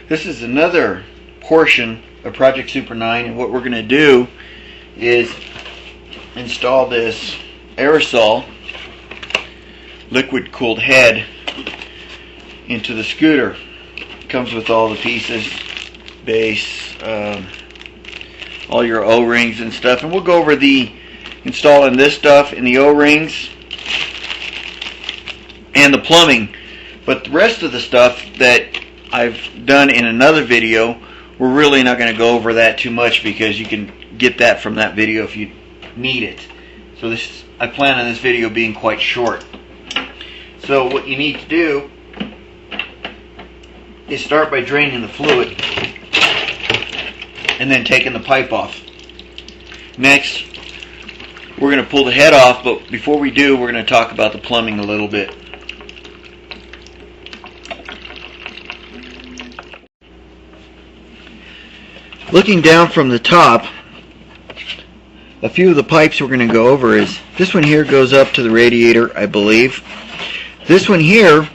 This is another portion of Project Super9, and what we're going to do is install this aerosol liquid cooled head into the scooter. It comes with all the pieces, base, all your O-rings and stuff, and we'll go over the installing this stuff in the O-rings and the plumbing. But the rest of the stuff that I've done in another video, we're really not going to go over that too much because you can get that from that video if you need it. So I plan on this video being quite short. So what you need to do is start by draining the fluid and then taking the pipe off. Next, we're going to pull the head off, but before we do, we're going to talk about the plumbing a little bit. Looking down from the top, a few of the pipes we're going to go over is this one here goes up to the radiator, I believe. This one here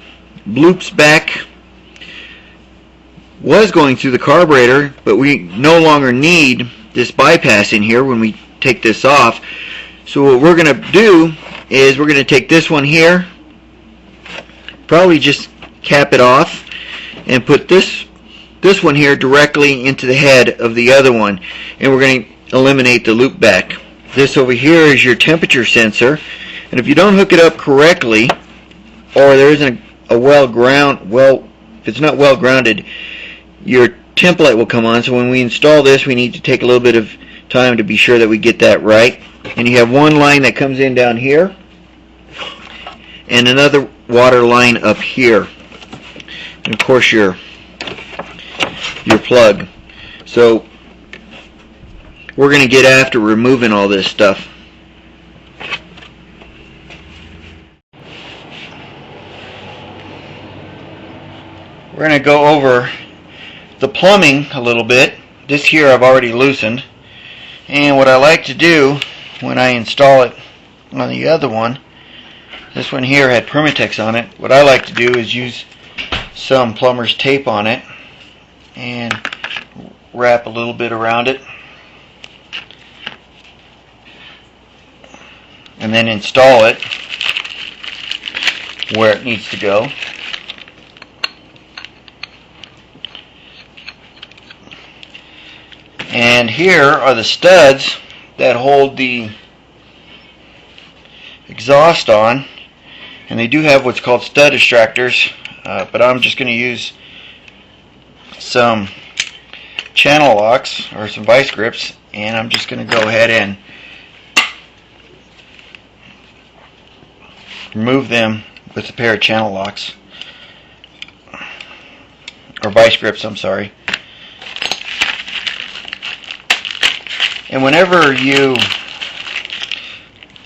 loops back, was going through the carburetor, but we no longer need this bypass in here when we take this off. So what we're going to do is we're going to take this one here, probably just cap it off, and put this one here directly into the head of the other one, and we're going to eliminate the loop back. This over here is your temperature sensor, and if you don't hook it up correctly, or there isn't if it's not well grounded, your template will come on. So when we install this, we need to take a little bit of time to be sure that we get that right. And you have one line that comes in down here and another water line up here, and of course your plug. So we're going to get after removing all this stuff. We're going to go over the plumbing a little bit. This here I've already loosened, and what I like to do when I install it on the other one, this one here had Permatex on it, what I like to do is use some plumber's tape on it and wrap a little bit around it and then install it where it needs to go. And here are the studs that hold the exhaust on, and they do have what's called stud distractors, but I'm just going to use some channel locks or some vice grips, and I'm just going to go ahead and remove them with a pair of channel locks, or vice grips, I'm sorry. And whenever you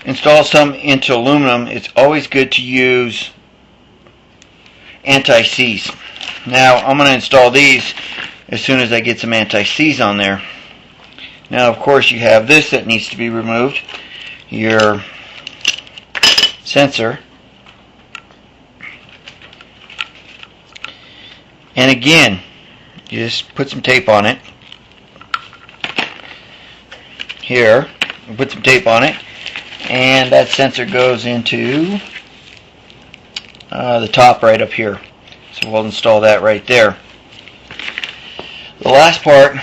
install some into aluminum, it's always good to use anti-seize. Now I'm going to install these as soon as I get some anti-seize on there. Now of course you have this that needs to be removed, your sensor, and again you just put some tape on it here, and put some tape on it, and that sensor goes into the top right up here. So we'll install that right there. The last part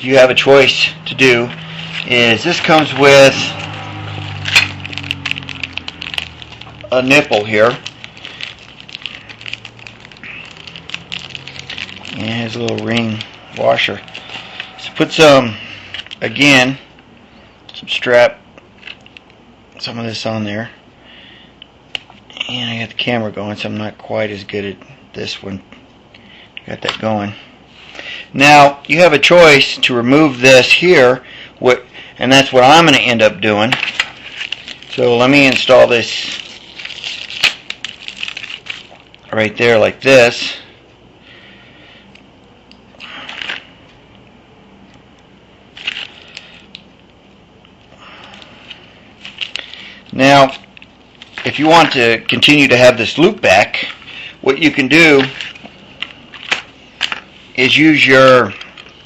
you have a choice to do is this comes with a nipple here, and here's a little ring washer. So put some strap some of this on there, and I got the camera going, so I'm not quite as good at this one. Got that going. Now you have a choice to remove this here, and that's what I'm going to end up doing. So let me install this right there like this. Now, if you want to continue to have this loop back, what you can do is use your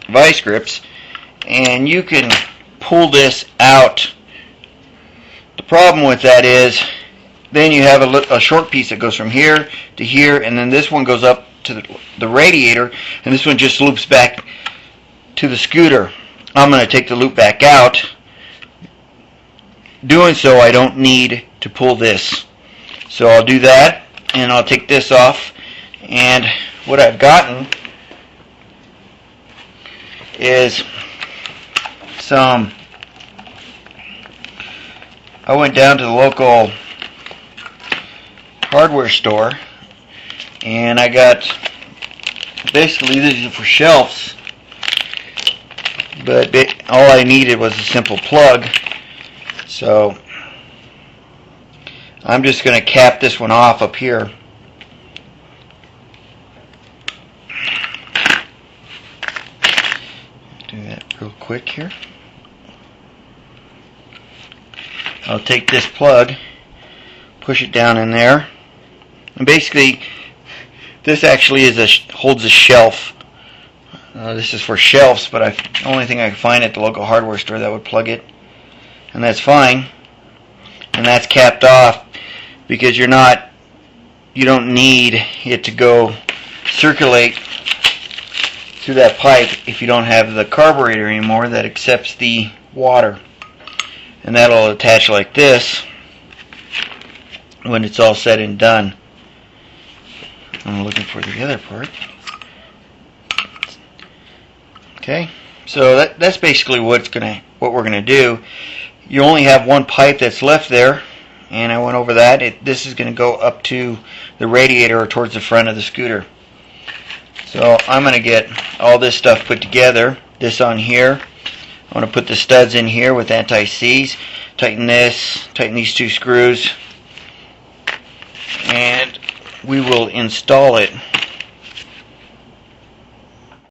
vice grips, and you can pull this out. The problem with that is then you have a short piece that goes from here to here, and then this one goes up to the radiator, and this one just loops back to the scooter. I'm going to take the loop back out. Doing so, I don't need to pull this. So I'll do that, and I'll take this off. And what I've gotten is I went down to the local hardware store, and I got, basically these are for shelves, but all I needed was a simple plug. So I'm just going to cap this one off up here. Do that real quick here. I'll take this plug, push it down in there, and basically this actually holds a shelf. This is for shelves, but the only thing I can find at the local hardware store that would plug it, and that's fine. And that's capped off because you don't need it to go circulate through that pipe if you don't have the carburetor anymore that accepts the water. And that'll attach like this when it's all said and done. I'm looking for the other part. Okay, so that's basically what we're gonna do. You only have one pipe that's left there, and I went over that. This is gonna go up to the radiator or towards the front of the scooter. So I'm gonna get all this stuff put together. This on here. I'm going to put the studs in here with anti-seize, tighten this, tighten these two screws, and we will install it